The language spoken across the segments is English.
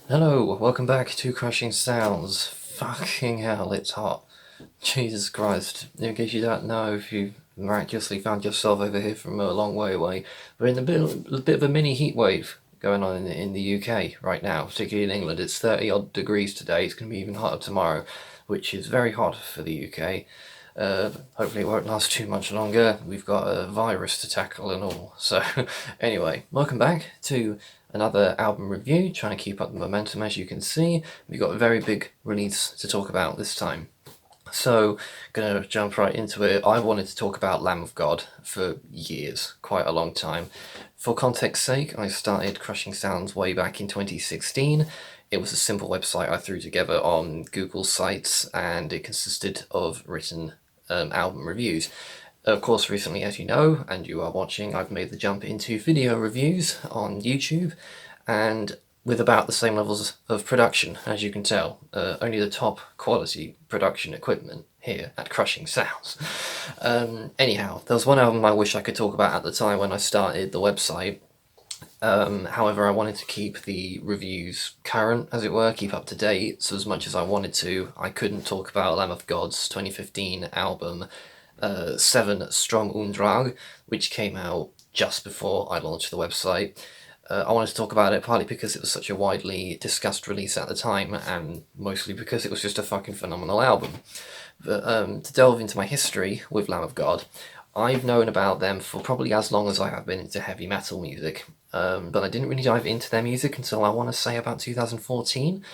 Hello, welcome back to Crushing Sounds. Fucking hell, it's hot. Jesus Christ. In case you don't know, if you miraculously found yourself over here from a long way away, we're in a bit of a mini heat wave going on in the UK right now, particularly in England. It's 30 odd degrees today, it's going to be even hotter tomorrow, which is very hot for the UK. Hopefully it won't last too much longer. We've got a virus to tackle and all. So, anyway, welcome back to another album review, trying to keep up the momentum. As you can see, we've got a very big release to talk about this time. So, gonna jump right into it. I wanted to talk about Lamb of God for years, quite a long time. For context's sake, I started Crushing Sounds way back in 2016. It was a simple website I threw together on Google Sites, and it consisted of written album reviews. Of course, recently, as you know, and you are watching, I've made the jump into video reviews on YouTube, and with about the same levels of production, as you can tell. Only the top quality production equipment here at Crushing Sounds. Anyhow, there was one album I wish I could talk about at the time when I started the website. However, I wanted to keep the reviews current, as it were, keep up to date, so as much as I wanted to, I couldn't talk about Lamb of God's 2015 album, Seven Strom und which came out just before I launched the website. I wanted to talk about it partly because it was such a widely discussed release at the time, and mostly because it was just a fucking phenomenal album. But to delve into my history with Lamb of God, I've known about them for probably as long as I have been into heavy metal music, but I didn't really dive into their music until I want to say about 2014.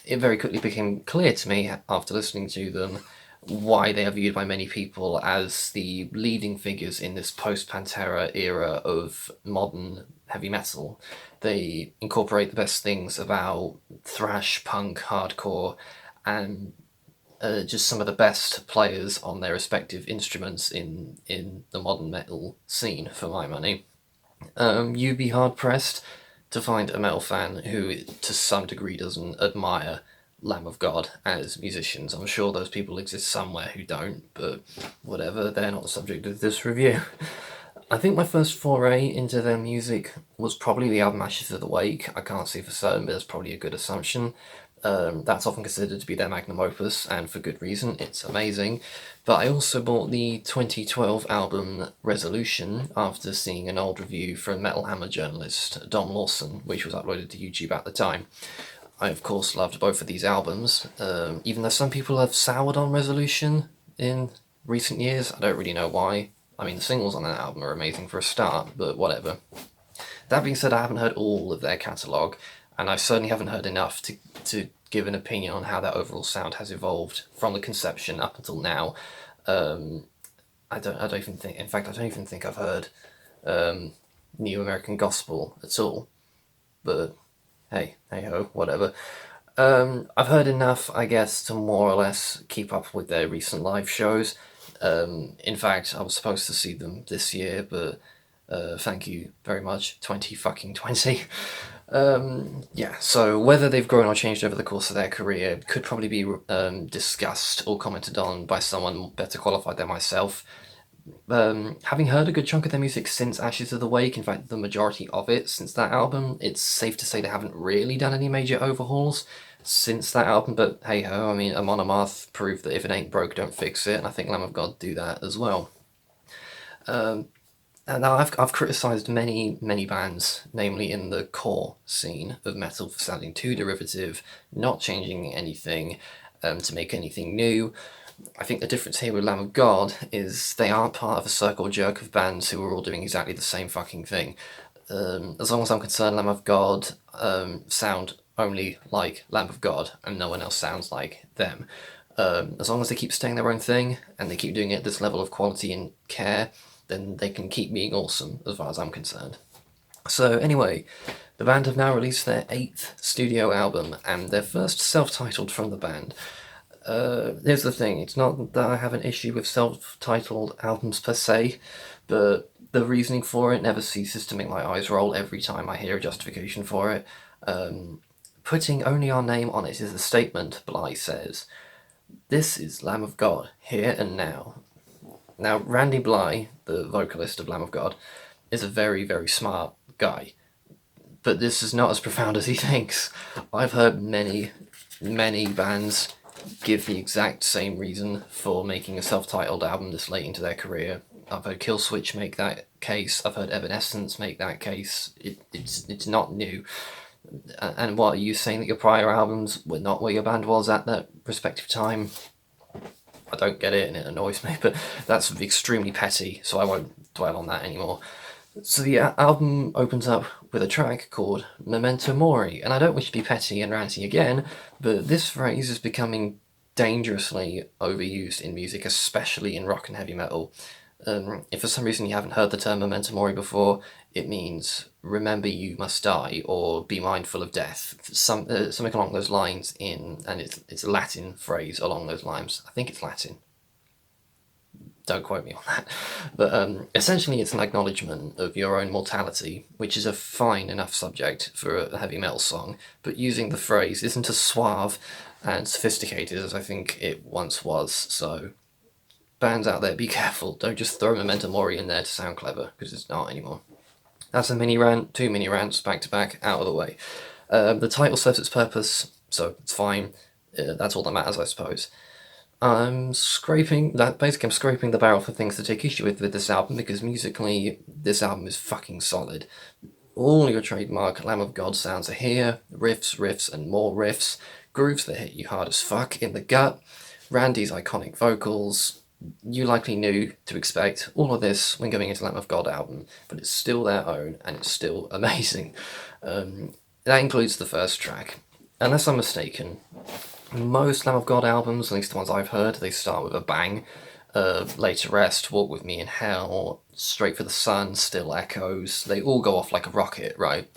It very quickly became clear to me after listening to them why they are viewed by many people as the leading figures in this post-Pantera era of modern heavy metal. They incorporate the best things about thrash, punk, hardcore, and just some of the best players on their respective instruments in the modern metal scene, for my money. You'd be hard pressed to find a metal fan who, to some degree, doesn't admire Lamb of God as musicians. I'm sure those people exist somewhere who don't, but whatever, they're not the subject of this review. I think my first foray into their music was probably the album Ashes of the Wake. I can't say for certain, but that's probably a good assumption. That's often considered to be their magnum opus, and for good reason, it's amazing. But I also bought the 2012 album Resolution after seeing an old review from Metal Hammer journalist Dom Lawson, which was uploaded to YouTube at the time. I, of course, loved both of these albums, even though some people have soured on Resolution in recent years. I don't really know why. I mean, the singles on that album are amazing for a start, but whatever. That being said, I haven't heard all of their catalogue, and I certainly haven't heard enough to give an opinion on how their overall sound has evolved from the conception up until now. I don't even think. In fact, I don't even think I've heard New American Gospel at all. But hey ho, whatever. I've heard enough, I guess, to more or less keep up with their recent live shows. In fact, I was supposed to see them this year, but thank you very much, 20 fucking 20. Yeah, so whether they've grown or changed over the course of their career could probably be discussed or commented on by someone better qualified than myself. Having heard a good chunk of their music since Ashes of the Wake, in fact, the majority of it since that album, it's safe to say they haven't really done any major overhauls since that album, but hey ho, I mean, Amon Amarth proved that if it ain't broke, don't fix it, and I think Lamb of God do that as well. And now I've criticised many bands, namely in the core scene of metal, for sounding too derivative, not changing anything to make anything new. I think the difference here with Lamb of God is they aren't part of a circle jerk of bands who are all doing exactly the same fucking thing. As long as I'm concerned, Lamb of God sound only like Lamb of God, and no one else sounds like them. As long as they keep staying their own thing, and they keep doing it at this level of quality and care, then they can keep being awesome, as far as I'm concerned. So anyway, the band have now released their 8th studio album, and their first self-titled from the band. Here's the thing, it's not that I have an issue with self-titled albums per se, but the reasoning for it never ceases to make my eyes roll every time I hear a justification for it. Putting only our name on it is a statement, Bly says. This is Lamb of God, here and now. Now, Randy Bly, the vocalist of Lamb of God, is a very, very smart guy. but this is not as profound as he thinks. I've heard many, many bands give the exact same reason for making a self-titled album this late into their career. I've heard Killswitch make that case. I've heard Evanescence make that case. It's not new. And what, are you saying that your prior albums were not where your band was at that respective time? I don't get it, and it annoys me, but that's extremely petty, so I won't dwell on that anymore. So the album opens up with a track called Memento Mori, and I don't wish to be petty and ranty again, but this phrase is becoming dangerously overused in music, especially in rock and heavy metal. If for some reason you haven't heard the term Memento Mori before, it means remember you must die or be mindful of death. Something along those lines and it's a Latin phrase along those lines. I think it's Latin. Don't quote me on that. But essentially it's an acknowledgement of your own mortality, which is a fine enough subject for a heavy metal song, but using the phrase isn't as suave and sophisticated as I think it once was, so bands out there, be careful. Don't just throw Memento Mori in there to sound clever, because it's not anymore. That's a mini rant, 2 mini rants back to back, out of the way. The title serves its purpose, so it's fine. That's all that matters, I suppose. I'm scraping the barrel for things to take issue with this album, because musically, this album is fucking solid. All your trademark Lamb of God sounds are here, riffs, and more riffs, grooves that hit you hard as fuck in the gut, Randy's iconic vocals. You likely knew to expect all of this when going into Lamb of God album, but it's still their own and it's still amazing. That includes the first track. Unless I'm mistaken, most Lamb of God albums, at least the ones I've heard, they start with a bang. Lay to Rest, Walk With Me in Hell, Straight for the Sun, Still Echoes. They all go off like a rocket, right?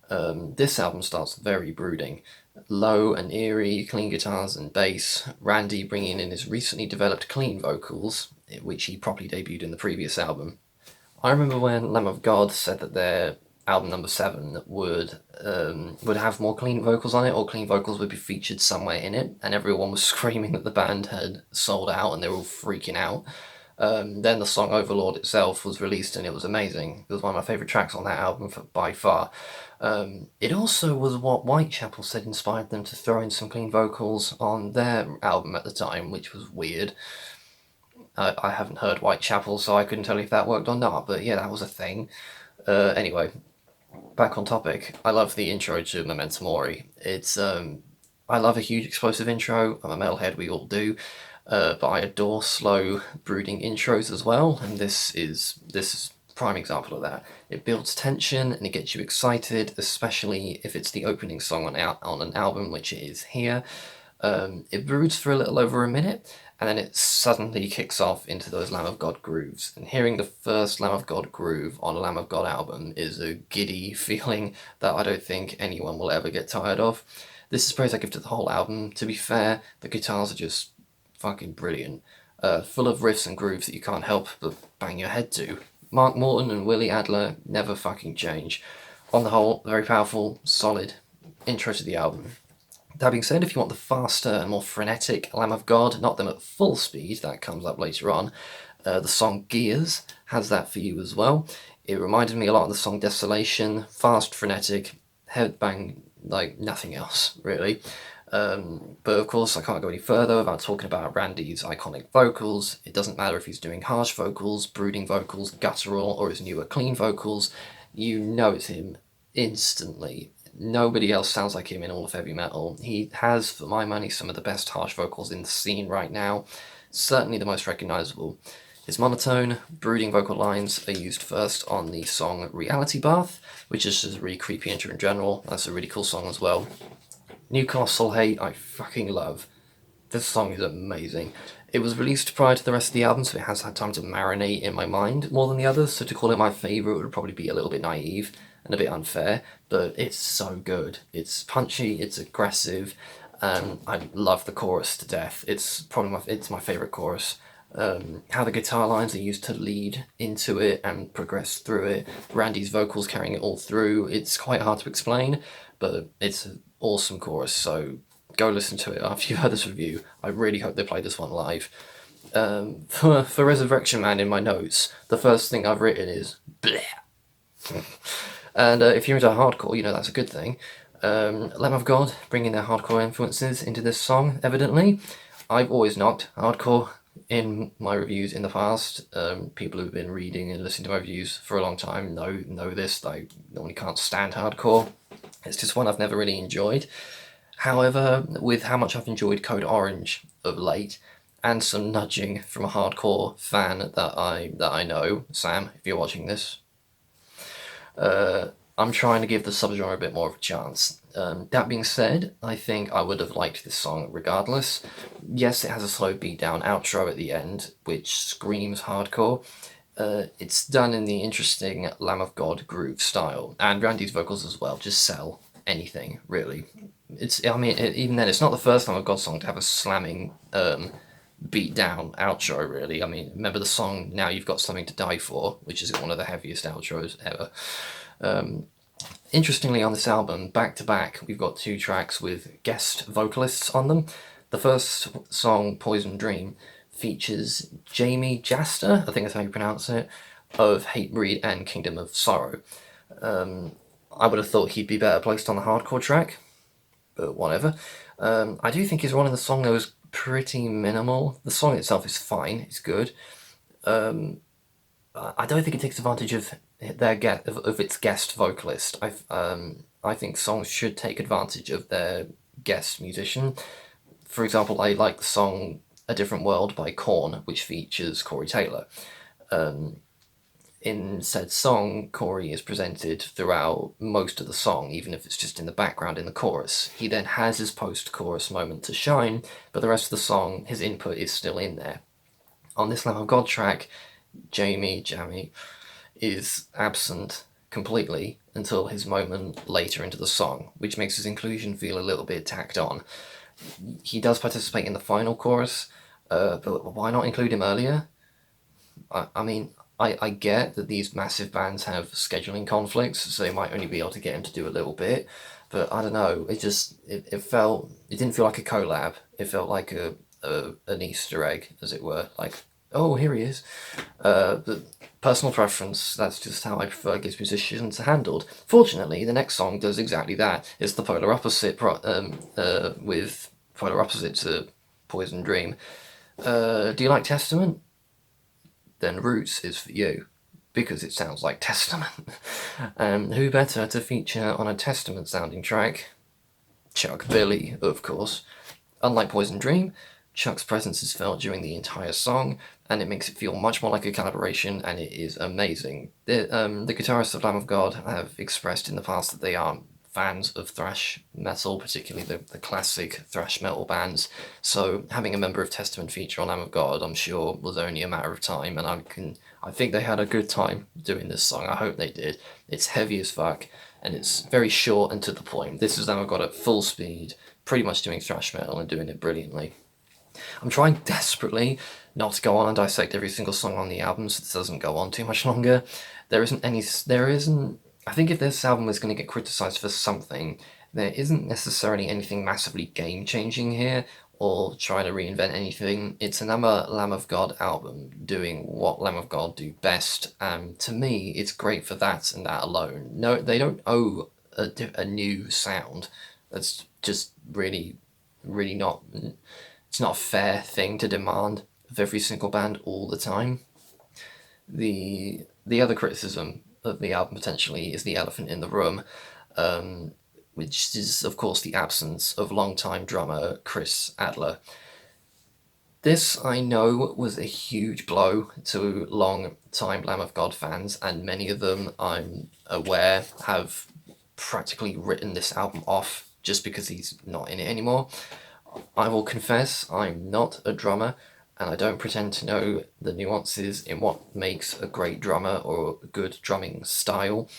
This album starts very brooding. Low and eerie, clean guitars and bass, Randy bringing in his recently developed clean vocals, which he properly debuted in the previous album. I remember when Lamb of God said that their album number 7 would have more clean vocals on it, or clean vocals would be featured somewhere in it, and everyone was screaming that the band had sold out and they were all freaking out. Then the song Overlord itself was released and it was amazing. It was one of my favourite tracks on that album by far. It also was what Whitechapel said inspired them to throw in some clean vocals on their album at the time, which was weird. I haven't heard Whitechapel, so I couldn't tell you if that worked or not, but yeah, that was a thing. Anyway, back on topic. I love the intro to Memento Mori. I love a huge explosive intro. I'm a metalhead, we all do. But I adore slow, brooding intros as well, and this is a prime example of that. It builds tension and it gets you excited, especially if it's the opening song on an album, which it is here. It broods for a little over a minute, and then it suddenly kicks off into those Lamb of God grooves. And hearing the first Lamb of God groove on a Lamb of God album is a giddy feeling that I don't think anyone will ever get tired of. This is praise I give to the whole album. To be fair, the guitars are just fucking brilliant. Full of riffs and grooves that you can't help but bang your head to. Mark Morton and Willie Adler never fucking change. On the whole, very powerful, solid intro to the album. That being said, if you want the faster and more frenetic Lamb of God, not them at full speed, that comes up later on, the song Gears has that for you as well. It reminded me a lot of the song Desolation, fast, frenetic, headbang like nothing else, really. But of course, I can't go any further without talking about Randy's iconic vocals. It doesn't matter if he's doing harsh vocals, brooding vocals, guttural, or his newer clean vocals. You know it's him instantly. Nobody else sounds like him in all of heavy metal. He has, for my money, some of the best harsh vocals in the scene right now. Certainly the most recognisable. His monotone, brooding vocal lines are used first on the song Reality Bath, which is just a really creepy intro in general. That's a really cool song as well. Newcastle Hate, I fucking love. This song is amazing. It was released prior to the rest of the album, so it has had time to marinate in my mind more than the others, so to call it my favourite would probably be a little bit naive and a bit unfair, but it's so good. It's punchy, it's aggressive, and I love the chorus to death. It's my favourite chorus. How the guitar lines are used to lead into it and progress through it. Randy's vocals carrying it all through. It's quite hard to explain, but it's an awesome chorus, so go listen to it after you've heard this review. I really hope they play this one live. For Resurrection Man in my notes, the first thing I've written is bleh. And if you're into hardcore, you know that's a good thing. Lamb of God bringing their hardcore influences into this song, evidently. I've always knocked hardcore in my reviews in the past. People who've been reading and listening to my reviews for a long time know this. I normally can't stand hardcore. It's just one I've never really enjoyed. However, with how much I've enjoyed Code Orange of late, and some nudging from a hardcore fan that I know, Sam, if you're watching this, I'm trying to give the subgenre a bit more of a chance. That being said, I think I would have liked this song regardless. Yes, it has a slow beat down outro at the end, which screams hardcore. It's done in the interesting Lamb of God groove style, and Randy's vocals as well just sell anything really. Even then, it's not the first Lamb of God song to have a slamming beat down outro. Really, I mean, remember the song "Now You've Got Something to Die For," which is one of the heaviest outros ever. Interestingly, on this album, back to back, we've got 2 tracks with guest vocalists on them. The first song, Poison Dream, features Jamie Jaster, I think that's how you pronounce it, of Hatebreed and Kingdom of Sorrow. I would have thought he'd be better placed on the hardcore track, but whatever. I do think his role in the song, though, is pretty minimal. The song itself is fine, it's good. I don't think it takes advantage of of its guest vocalist. I think songs should take advantage of their guest musician. For example, I like the song "A Different World" by Korn, which features Corey Taylor. In said song, Corey is presented throughout most of the song, even if it's just in the background in the chorus. He then has his post-chorus moment to shine, but the rest of the song, his input is still in there. On this Lamb of God track, Jamie is absent completely until his moment later into the song, which makes his inclusion feel a little bit tacked on. He does participate in the final chorus, but why not include him earlier? I get that these massive bands have scheduling conflicts, so they might only be able to get him to do a little bit, but I don't know, it didn't feel like a collab, it felt like an Easter egg, as it were, like, oh, here he is. But personal preference, that's just how I prefer Gibbs musicians handled. Fortunately, the next song does exactly that. It's the polar opposite with polar opposite to Poison Dream. Do you like Testament? Then Roots is for you, because it sounds like Testament. Who better to feature on a Testament sounding track? Chuck Billy, of course. Unlike Poison Dream, Chuck's presence is felt during the entire song, and it makes it feel much more like a collaboration, and it is amazing. The guitarists of Lamb of God have expressed in the past that they are fans of thrash metal, particularly the classic thrash metal bands, so having a member of Testament feature on Lamb of God, I'm sure, was only a matter of time, and I think they had a good time doing this song. I hope they did. It's heavy as fuck, and it's very short and to the point. This is Lamb of God at full speed, pretty much doing thrash metal and doing it brilliantly. I'm trying desperately not to go on and dissect every single song on the album so this doesn't go on too much longer. There isn't, I think if this album is going to get criticised for something, there isn't necessarily anything massively game-changing here, or trying to reinvent anything. It's another Lamb of God album doing what Lamb of God do best, and to me, it's great for that and that alone. No, they don't owe a new sound. That's just really, really not... It's not a fair thing to demand of every single band all the time. The other criticism of the album potentially is the elephant in the room, which is of course the absence of longtime drummer Chris Adler. This, I know, was a huge blow to long-time Lamb of God fans, and many of them, I'm aware, have practically written this album off just because he's not in it anymore. I will confess I'm not a drummer, and I don't pretend to know the nuances in what makes a great drummer or a good drumming style.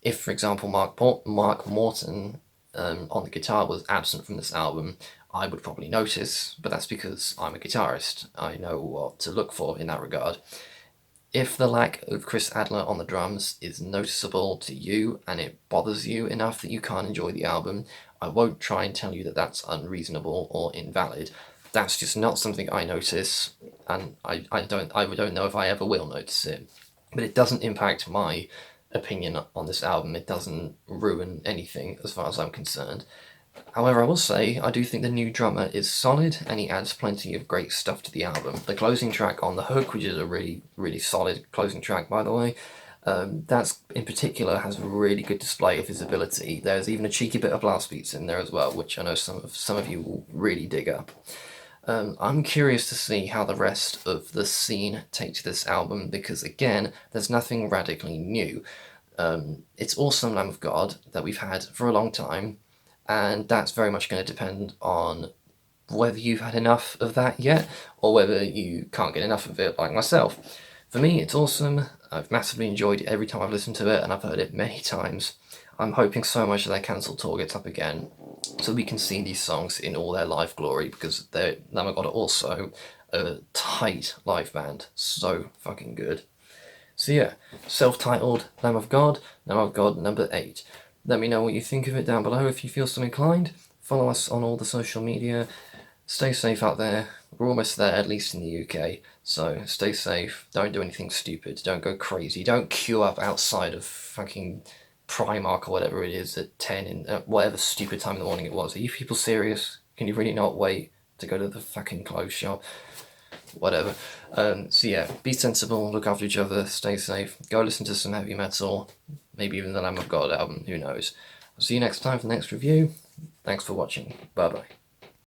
If, for example, Mark Morton on the guitar was absent from this album, I would probably notice, but that's because I'm a guitarist. I know what to look for in that regard. If the lack of Chris Adler on the drums is noticeable to you and it bothers you enough that you can't enjoy the album, I won't try and tell you that that's unreasonable or invalid. That's just not something I notice, and I don't know if I ever will notice it. But it doesn't impact my opinion on this album. It doesn't ruin anything as far as I'm concerned. However, I will say, I do think the new drummer is solid, and he adds plenty of great stuff to the album. The closing track on The Hook, which is a really, really solid closing track, by the way, that's in particular has a really good display of his ability. There's even a cheeky bit of blast beats in there as well, which I know some of you will really dig up. I'm curious to see how the rest of the scene take to this album, because again, there's nothing radically new. It's Awesome Lamb of God that we've had for a long time, and that's very much going to depend on whether you've had enough of that yet, or whether you can't get enough of it like myself. For me, it's awesome. I've massively enjoyed it every time I've listened to it, and I've heard it many times. I'm hoping so much that their cancelled tour gets up again, so we can see these songs in all their live glory, because Lamb of God are also a tight live band. So fucking good. So yeah, self-titled Lamb of God number 8. Let me know what you think of it down below if you feel so inclined. Follow us on all the social media. Stay safe out there. We're almost there, at least in the UK. So stay safe. Don't do anything stupid. Don't go crazy. Don't queue up outside of fucking Primark or whatever it is at 10 in whatever stupid time in the morning it was. Are you people serious? Can you really not wait to go to the fucking clothes shop? Whatever. So yeah, be sensible, look after each other, stay safe, go listen to some heavy metal, maybe even the Lamb of God album, who knows. I'll see you next time for the next review. Thanks for watching. Bye bye.